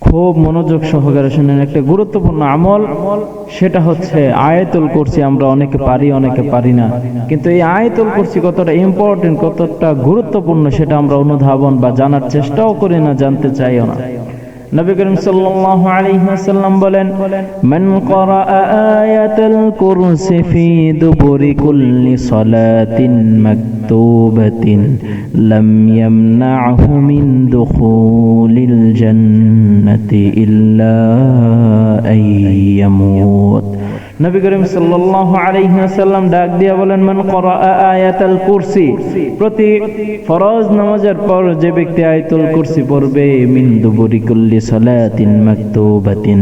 খুব মনোযোগ সহকারে শুনেন, একটা গুরুত্বপূর্ণ আমল, সেটা হচ্ছে আয়াতুল কুরসি। আমরা অনেকে পারি, অনেকে পারি না, কিন্তু এই আয়াতুল কুরসি কতটা ইম্পর্টেন্ট, কতটা গুরুত্বপূর্ণ সেটা আমরা অনুধাবন বা জানার চেষ্টাও করি না, জানতে চাইও না। নবী করিম সাল্লাল্লাহু আলাইহি ওয়াসাল্লাম বলেন, মান ক্বারা আয়াতুল কুরসি ফি দুবুরি কুল্লি সালাতিন মাকতুবাতিন লাম ইয়ামনাহু মিন দুখুলিল জান্নাতি ইল্লা আইয়ামুত। নবী করিম সাল্লাল্লাহু আলাইহি ওয়াসাল্লাম ডাক দিয়ে বলেন, মান ক্বারা আয়াতুল কুরসি, প্রতি ফরজ নামাজের পর যে ব্যক্তি আয়াতুল কুরসি পড়বে, মিন দুবুরি কুল্লি সালাতিন মাকতুবাতিন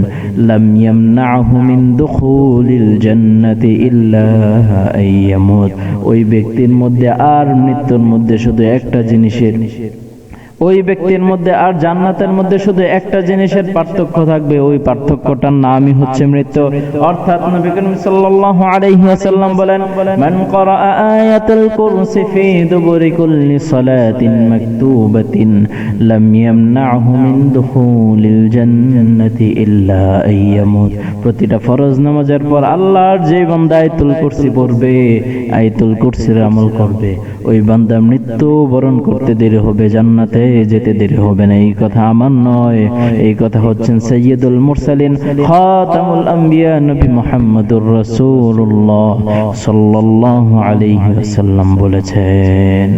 লাম ইয়ামনাহু মিন দুখুলিল জান্নাতি ইল্লা আইয়ামুত, ওই ব্যক্তির মধ্যে আর মৃত্যুর মধ্যে শুধু একটা জিনিসের, ওই ব্যক্তির মধ্যে আর জান্নাতের মধ্যে শুধু একটা জিনিসের পার্থক্য থাকবে, ওই পার্থক্যটার নামই হচ্ছে মৃত্যু। অর্থাৎ নবী করিম সাল্লাল্লাহু আলাইহি ওয়াসাল্লাম বলেন, মান ক্বারা আয়াতুল কুরসি ফি দুবুরি কুল্লি সালাতিন মাকতুবাতিন লাম ইয়ামনাহু মিন দুখুলিল জান্নাতি ইল্লা আইয়ামুত, প্রতিটা ফরজ নামাজের পর আল্লাহর যে বান্দা আয়াতুল কুরসি পড়বে, আয়াতুল কুরসির আমল করবে, ওই বান্দা মৃত্যু বরণ করতে দেরি হবে, জান্নাতে যেতে দেরি হবে না। এই কথা আমার নয়, এই কথা হচ্ছেন সাইয়্যিদুল মুরসালিন খাতামুল আম্বিয়া নবী মুহাম্মদুর রাসূলুল্লাহ সাল্লাল্লাহু আলাইহি ওয়াসাল্লাম বলেছেন।